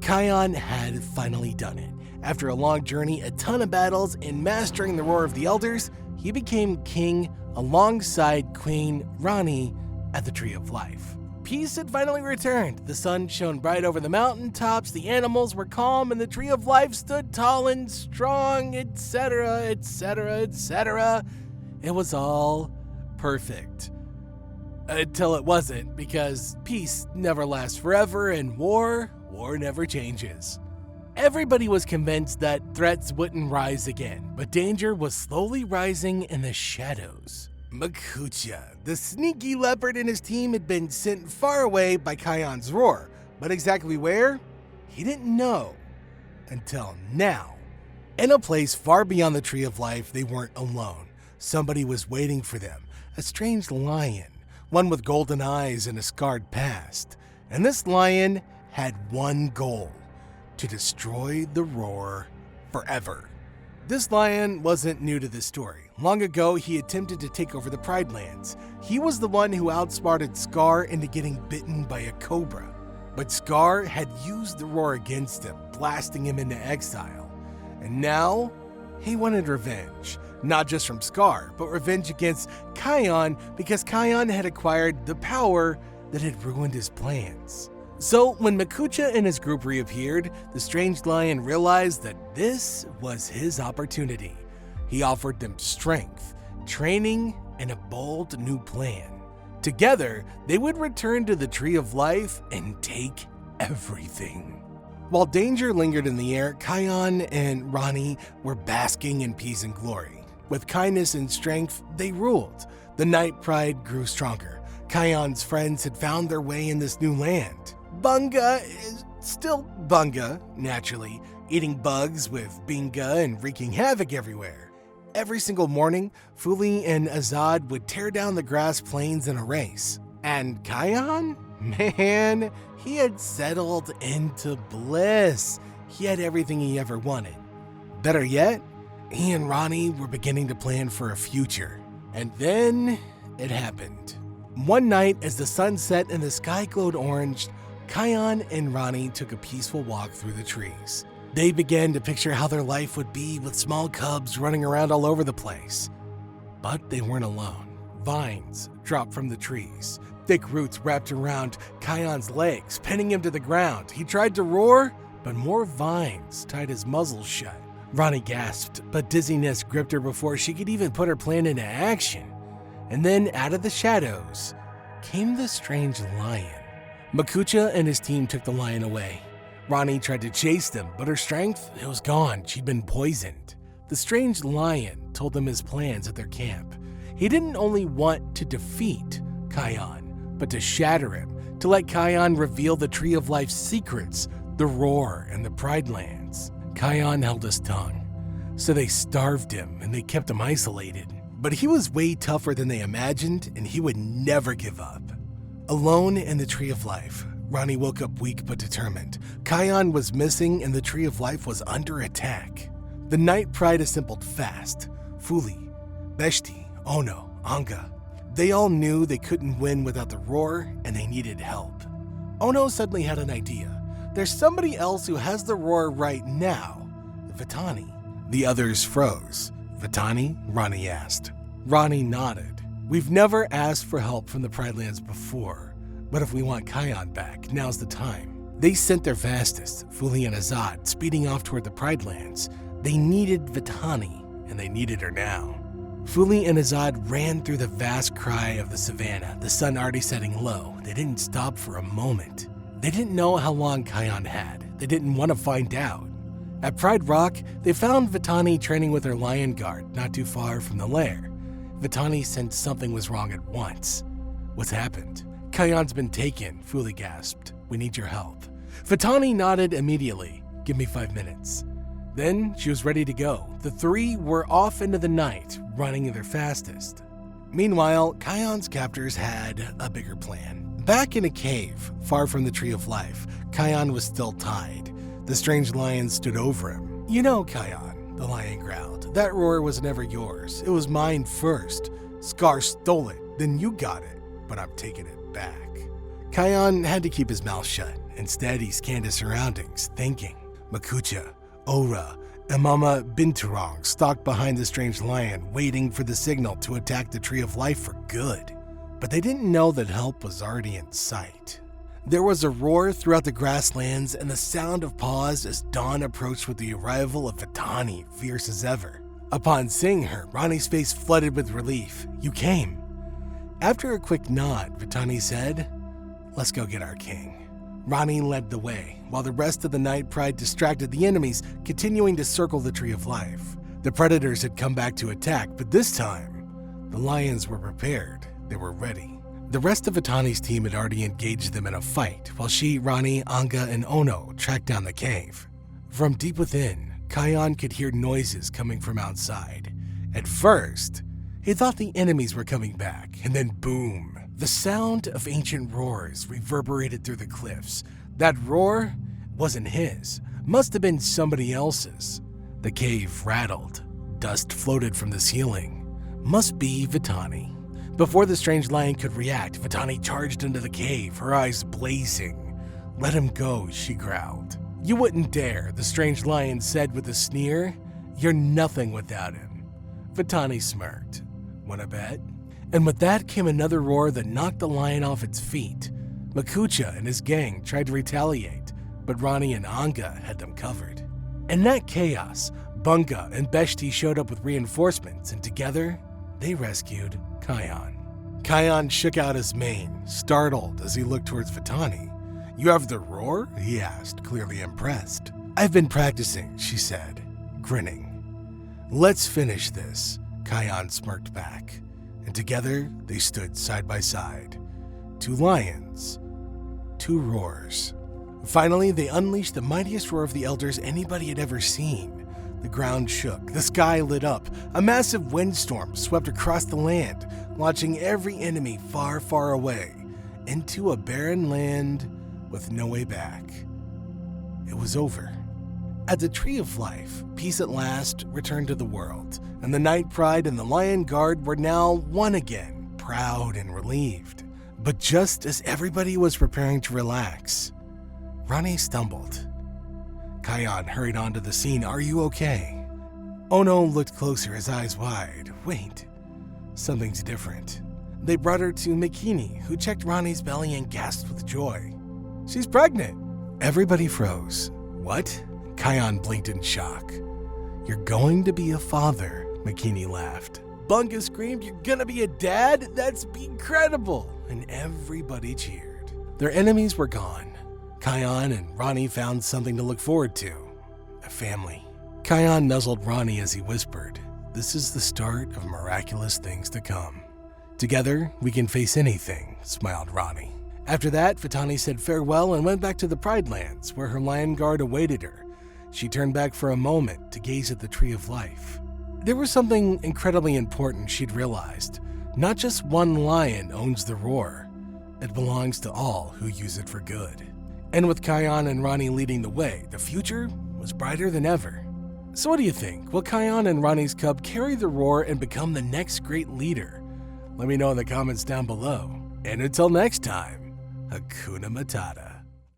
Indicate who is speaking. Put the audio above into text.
Speaker 1: Kion had finally done it. After a long journey, a ton of battles, and mastering the roar of the elders, he became king alongside Queen Rani at the Tree of Life. Peace had finally returned. The sun shone bright over the mountaintops, the animals were calm, and the Tree of Life stood tall and strong, etc., etc., etc. It was all perfect. Until it wasn't, because peace never lasts forever, and war never changes. Everybody was convinced that threats wouldn't rise again, but danger was slowly rising in the shadows. Makucha, the sneaky leopard, and his team had been sent far away by Kion's roar, but exactly where? He didn't know. Until now. In a place far beyond the Tree of Life, they weren't alone. Somebody was waiting for them, a strange lion, one with golden eyes and a scarred past. And this lion had one goal: to destroy the roar forever. This lion wasn't new to this story. Long ago, he attempted to take over the Pride Lands. He was the one who outsmarted Scar into getting bitten by a cobra. But Scar had used the roar against him, blasting him into exile. And now, he wanted revenge. Not just from Scar, but revenge against Kion, because Kion had acquired the power that had ruined his plans. So when Makucha and his group reappeared, the strange lion realized that this was his opportunity. He offered them strength, training, and a bold new plan. Together, they would return to the Tree of Life and take everything. While danger lingered in the air, Kion and Rani were basking in peace and glory. With kindness and strength, they ruled. The night pride grew stronger. Kion's friends had found their way in this new land. Bunga is still Bunga, naturally, eating bugs with Binga and wreaking havoc everywhere. Every single morning, Fuli and Azad would tear down the grass plains in a race. And Kion? Man, he had settled into bliss. He had everything he ever wanted. Better yet, he and Rani were beginning to plan for a future. And then it happened. One night, as the sun set and the sky glowed orange, Kion and Rani took a peaceful walk through the trees. They began to picture how their life would be with small cubs running around all over the place. But they weren't alone. Vines dropped from the trees. Thick roots wrapped around Kion's legs, pinning him to the ground. He tried to roar, but more vines tied his muzzle shut. Rani gasped, but dizziness gripped her before she could even put her plan into action. And then, out of the shadows, came the strange lion. Makucha and his team took the lion away. Rani tried to chase them, but her strength, it was gone. She'd been poisoned. The strange lion told them his plans at their camp. He didn't only want to defeat Kion, but to shatter him, to let Kion reveal the Tree of Life's secrets, the roar and the Pride Lands. Kion held his tongue, so they starved him and they kept him isolated. But he was way tougher than they imagined, and he would never give up. Alone in the Tree of Life, Rani woke up weak but determined. Kion was missing and the Tree of Life was under attack. The Night Pride assembled fast. Fuli, Beshti, Ono, Anga. They all knew they couldn't win without the roar and they needed help. Ono suddenly had an idea. There's somebody else who has the roar right now, Vitani. The others froze. Vitani? Rani asked. Rani nodded. We've never asked for help from the Pride Lands before, but if we want Kion back, now's the time. They sent their fastest, Fuli and Azad, speeding off toward the Pride Lands. They needed Vitani, and they needed her now. Fuli and Azad ran through the vast cry of the savannah, the sun already setting low. They didn't stop for a moment. They didn't know how long Kion had. They didn't want to find out. At Pride Rock, they found Vitani training with her lion guard not too far from the lair. Vitani sensed something was wrong at once. What's happened? Kion's been taken, Fuli gasped. We need your help. Vitani nodded immediately. Give me 5 minutes. Then she was ready to go. The three were off into the night, running their fastest. Meanwhile, Kion's captors had a bigger plan. Back in a cave, far from the Tree of Life, Kion was still tied. The strange lion stood over him. You know, Kion, the lion growled. That roar was never yours. It was mine first. Scar stole it, then you got it, but I'm taking it back. Kion had to keep his mouth shut. Instead, he scanned his surroundings, thinking. Makucha, Ora, and Mama Binturong stalked behind the strange lion, waiting for the signal to attack the Tree of Life for good. But they didn't know that help was already in sight. There was a roar throughout the grasslands and the sound of paws as dawn approached with the arrival of Vitani, fierce as ever. Upon seeing her, Rani's face flooded with relief. "You came." After a quick nod, Vitani said, "Let's go get our king." Rani led the way, while the rest of the Night Pride distracted the enemies, continuing to circle the Tree of Life. The predators had come back to attack, but this time, the lions were prepared. They were ready. The rest of Vitani's team had already engaged them in a fight, while she, Rani, Anga, and Ono tracked down the cave. From deep within, Kion could hear noises coming from outside. At first, he thought the enemies were coming back, and then boom. The sound of ancient roars reverberated through the cliffs. That roar wasn't his, must have been somebody else's. The cave rattled. Dust floated from the ceiling. Must be Vitani. Before the strange lion could react, Vitani charged into the cave, her eyes blazing. "Let him go," she growled. "You wouldn't dare," the strange lion said with a sneer. "You're nothing without him." Vitani smirked. "Wanna bet?" And with that came another roar that knocked the lion off its feet. Makucha and his gang tried to retaliate, but Rani and Anga had them covered. In that chaos, Bunga and Beshti showed up with reinforcements, and together, they rescued Kion. Kion shook out his mane, startled as he looked towards Vitani. "You have the roar?" he asked, clearly impressed. "I've been practicing," she said, grinning. "Let's finish this," Kion smirked back, and together they stood side by side. Two lions, two roars. Finally, they unleashed the mightiest roar of the elders anybody had ever seen. The ground shook, the sky lit up, a massive windstorm swept across the land, launching every enemy far, far away, into a barren land with no way back. It was over. At the Tree of Life, peace at last returned to the world, and the Night Pride and the Lion Guard were now one again, proud and relieved. But just as everybody was preparing to relax, Rani stumbled. Kion hurried onto the scene. "Are you okay?" Ono looked closer, his eyes wide. "Wait, something's different." They brought her to Mikini, who checked Rani's belly and gasped with joy. "She's pregnant." Everybody froze. "What?" Kion blinked in shock. "You're going to be a father," Mikini laughed. Bunga screamed, "You're gonna be a dad? That's incredible!" And everybody cheered. Their enemies were gone. Kion and Rani found something to look forward to. A family. Kion nuzzled Rani as he whispered, "This is the start of miraculous things to come. Together, we can face anything," smiled Rani. After that, Vitani said farewell and went back to the Pride Lands, where her lion guard awaited her. She turned back for a moment to gaze at the Tree of Life. There was something incredibly important she'd realized. Not just one lion owns the roar. It belongs to all who use it for good. And with Kion and Rani leading the way, the future was brighter than ever. So what do you think? Will Kion and Rani's cub carry the roar and become the next great leader? Let me know in the comments down below. And until next time, Hakuna Matata.